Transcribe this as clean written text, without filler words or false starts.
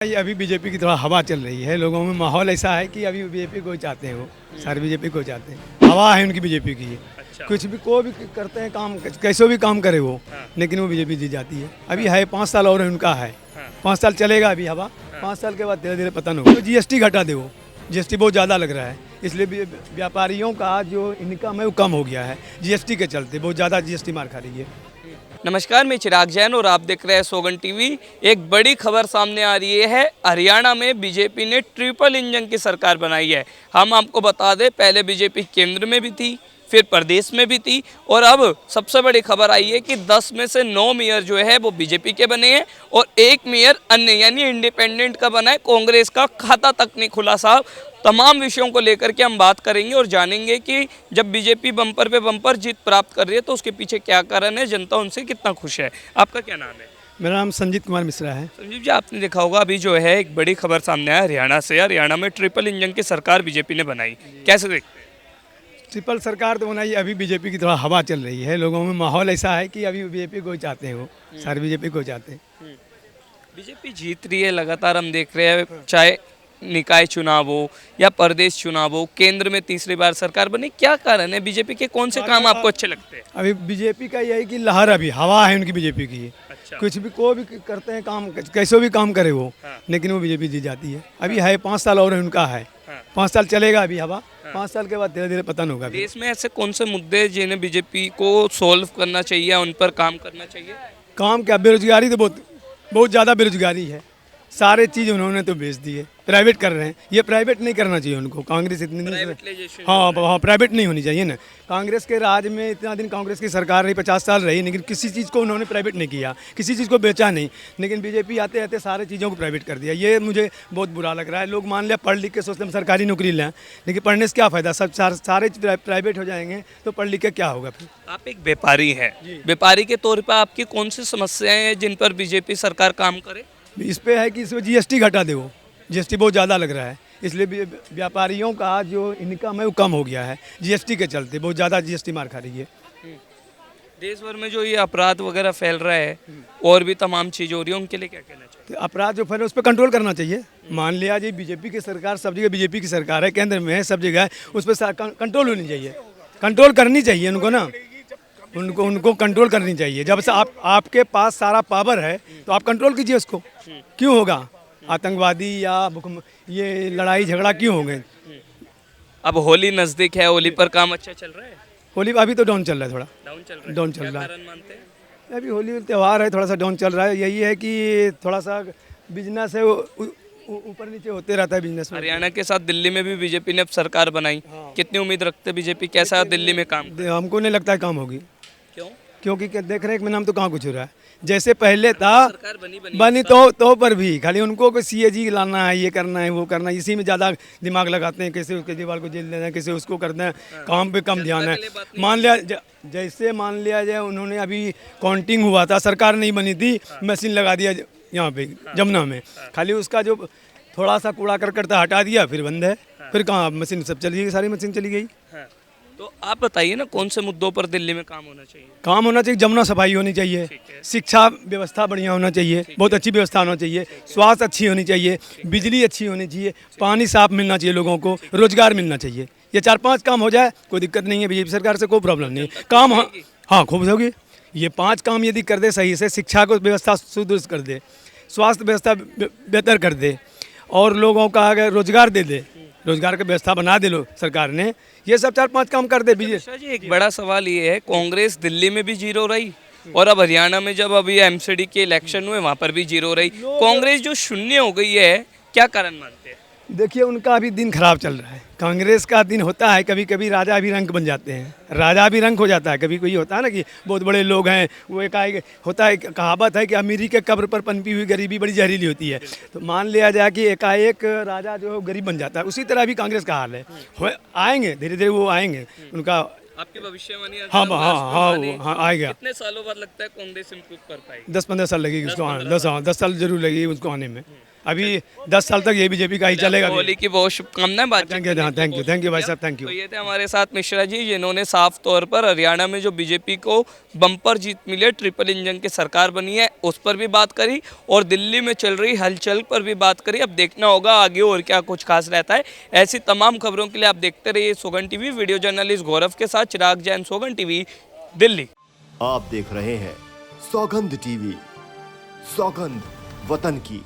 ये अभी बीजेपी की थोड़ा हवा चल रही है, लोगों में माहौल ऐसा है कि अभी बीजेपी को चाहते हैं, वो सारे बीजेपी को चाहते हैं। हवा है उनकी बीजेपी की। अच्छा। कुछ भी को भी करते हैं काम, कैसे भी काम करे वो, लेकिन वो बीजेपी जीत जाती है। अभी है 5 साल और उनका है, 5 साल चलेगा अभी हवा। 5 साल के बाद धीरे धीरे पतन होगा। तो जीएसटी घटा दे, वो जीएसटी बहुत ज़्यादा लग रहा है, इसलिए व्यापारियों का जो इनकम है वो कम हो गया है। जीएसटी के चलते बहुत ज़्यादा जीएसटी मार खा रही है। नमस्कार, मैं चिराग जैन और आप देख रहे हैं सोगन टीवी। एक बड़ी खबर सामने आ रही है। हरियाणा में बीजेपी ने ट्रिपल इंजन की सरकार बनाई है। हम आपको बता दें, पहले बीजेपी केंद्र में भी थी, फिर प्रदेश में भी थी, और अब सबसे बड़ी खबर आई है कि 10 में से 9 मेयर जो है वो बीजेपी के बने हैं और 1 मेयर अन्य यानी इंडिपेंडेंट का बना है। कांग्रेस का खाता तक नहीं खुला साहब। तमाम विषयों को लेकर के हम बात करेंगे और जानेंगे कि जब बीजेपी बम्पर पे बम्पर जीत प्राप्त कर रही है तो उसके पीछे क्या कारण है, जनता उनसे कितना खुश है। आपका क्या नाम है? मेरा नाम संजीत कुमार मिश्रा है। संजीव जी, आपने देखा होगा अभी जो है एक बड़ी खबर सामने आया हरियाणा से। हरियाणा में ट्रिपल इंजन की सरकार बीजेपी ने बनाई, कैसे देखते हैं? ट्रिपल सरकार तो बनाई, अभी बीजेपी की थोड़ा हवा चल रही है, लोगों में माहौल ऐसा है कि अभी बीजेपी को चाहते हैं, वो सारे बीजेपी को चाहते हैं। बीजेपी जीत रही है लगातार, हम देख रहे हैं, चाहे निकाय चुनाव हो या प्रदेश चुनाव हो, केंद्र में तीसरी बार सरकार बनी। क्या कारण है? बीजेपी के कौन से काम आपको अच्छे लगते हैं? अभी बीजेपी का यही कि लहर, अभी हवा है उनकी बीजेपी की। अच्छा। कुछ भी को भी करते हैं काम, कैसे भी काम करे वो, लेकिन वो बीजेपी जीत जाती है। अभी है 5 साल और उनका है, 5 साल चलेगा अभी हवा। 5 साल के बाद धीरे धीरे पतन होगा। देश में ऐसे कौन से मुद्दे जिन्हें बीजेपी को सोल्व करना चाहिए, उन पर काम करना चाहिए? काम क्या, बेरोजगारी तो बहुत बहुत ज़्यादा बेरोजगारी है। सारे चीज़ उन्होंने तो बेच दिए, प्राइवेट कर रहे हैं। ये प्राइवेट नहीं करना चाहिए उनको, कांग्रेस इतनी प्राइवेटाइजेशन। हाँ, प्राइवेट नहीं होनी चाहिए ना। कांग्रेस के राज में इतना दिन कांग्रेस की सरकार रही, 50 साल रही, लेकिन किसी चीज़ को उन्होंने प्राइवेट नहीं किया, किसी चीज़ को बेचा नहीं। लेकिन बीजेपी आते आते सारे चीज़ों को प्राइवेट कर दिया। ये मुझे बहुत बुरा लग रहा है। लोग मान लिया पढ़ लिख के सोचते हम सरकारी नौकरी लें, लेकिन पढ़ने से क्या फ़ायदा, सब सारे प्राइवेट हो जाएंगे तो पढ़ लिख के क्या होगा फिर। आप एक व्यापारी हैं, व्यापारी के तौर पर आपकी कौन सी समस्याएं हैं जिन पर बीजेपी सरकार काम करे? इस पे है कि इसमें जीएसटी घटा दे, वो जीएसटी बहुत ज़्यादा लग रहा है, इसलिए व्यापारियों का जो इनकम है वो कम हो गया है। जीएसटी के चलते बहुत ज़्यादा जीएसटी मार खा रही है। देश भर में जो ये अपराध वगैरह फैल रहा है और भी तमाम चीज़ हो रही है, उनके लिए क्या कहना चाहिए? तो अपराध जो फैले उस पर कंट्रोल करना चाहिए। मान लिया जी बीजेपी की सरकार, सब जगह बीजेपी की सरकार है, केंद्र में है, सब जगह है, उस पर कंट्रोल होनी चाहिए, कंट्रोल करनी चाहिए उनको ना, उनको कंट्रोल करनी चाहिए। जब से आपके पास सारा पावर है तो आप कंट्रोल कीजिए उसको। क्यों होगा आतंकवादी या ये लड़ाई झगड़ा क्यों हो गए? अब होली नजदीक है, होली पर काम अच्छा चल रहा है? होली अभी तो डाउन चल रहा है, थोड़ा डाउन चल रहा है। डाउन चल क्या रहा है। कारण मानते हैं? अभी होली त्यौहार है, थोड़ा सा डाउन चल रहा है। यही है कि थोड़ा सा बिजनेस है ऊपर नीचे होते रहता है बिजनेस में। हरियाणा के साथ दिल्ली में भी बीजेपी ने अब सरकार बनाई, कितनी उम्मीद रखते बीजेपी, कैसा दिल्ली में काम? हमको नहीं लगता है काम होगी। क्यों? क्योंकि देख रहे हैं कि नाम तो कहाँ कुछ हो रहा है। जैसे पहले था सरकार बनी तो पर भी खाली उनको सीएजी लाना है, ये करना है, वो करना है, इसी में ज़्यादा दिमाग लगाते हैं। कैसे उसके दीवार को जेल देना है, कैसे उसको करना है, काम पे कम ध्यान है। मान लिया जैसे मान लिया जाए उन्होंने अभी काउंटिंग हुआ था, सरकार नहीं बनी थी, मशीन लगा दिया यहाँ पे जमुना में, खाली उसका जो थोड़ा सा कूड़ा करकट था हटा दिया, फिर बंद है। फिर कहाँ मशीन सब चली गई, सारी मशीन चली गई। तो आप बताइए ना, कौन से मुद्दों पर दिल्ली में काम होना चाहिए? काम होना चाहिए, जमुना सफाई होनी चाहिए, शिक्षा व्यवस्था बढ़िया होना चाहिए, बहुत अच्छी व्यवस्था होना चाहिए, स्वास्थ्य अच्छी होनी चाहिए, बिजली अच्छी होनी चाहिए, पानी साफ मिलना चाहिए लोगों को, रोजगार मिलना चाहिए। ये 4-5 काम हो जाए, कोई दिक्कत नहीं है। बीजेपी सरकार से कोई प्रॉब्लम नहीं है। काम हाँ खूब होगी। ये 5 काम यदि कर दे सही से, शिक्षा को व्यवस्था सुदृढ़ कर दे, स्वास्थ्य व्यवस्था बेहतर कर दे, और लोगों का अगर रोजगार दे दे, रोजगार की व्यवस्था बना दे लो सरकार ने, ये सब 4-5 काम कर दे बीजेपी। जी, एक बड़ा सवाल ये है, कांग्रेस दिल्ली में भी जीरो रही और अब हरियाणा में जब अभी एमसीडी के इलेक्शन हुए वहां पर भी जीरो रही। कांग्रेस जो शून्य हो गई है, क्या कारण मानते हैं? देखिए उनका अभी दिन खराब चल रहा है। कांग्रेस का दिन होता है कभी कभी राजा भी रंक बन जाते हैं, राजा भी रंक हो जाता है। कभी कोई होता है ना कि बहुत बड़े लोग हैं, वो एकाएक होता है, कहावत है कि अमीरी के कब्र पर पनपी हुई गरीबी बड़ी जहरीली होती है। तो मान लिया जाए कि एकाएक राजा जो है गरीब बन जाता है, उसी तरह भी कांग्रेस का हाल है। आएंगे धीरे धीरे, वो आएंगे, उनका आपकी भविष्यवाणी? हाँ आएगा। कितने सालों बाद लगता है कांग्रेस इंप्रूव कर पाएगी? 10-15 साल लगेगी उसको आने, 10 साल जरूर लगेगी उसको आने में। अभी 10 साल तक ये बीजेपी का ही चलेगा। होली की बहुत शुभकामनाएं। बातचीत थैंक यू, हाँ, थैंक यू भाई साहब, थैंक यू। तो ये थे हमारे साथ मिश्रा जी, जिन्होंने साफ तौर पर हरियाणा में जो बीजेपी को बम्पर जीत मिली है, ट्रिपल इंजन की सरकार बनी है, उस पर भी बात करी और दिल्ली में चल रही हलचल पर भी बात करी। अब देखना होगा आगे और क्या कुछ खास रहता है। ऐसी तमाम खबरों के लिए आप देखते रहिए सोगन टीवी। वीडियो जर्नलिस्ट गौरव के साथ चिराग जैन, सोगन टीवी, दिल्ली। आप देख रहे हैं सौगंध टीवी, सौगंध वतन की।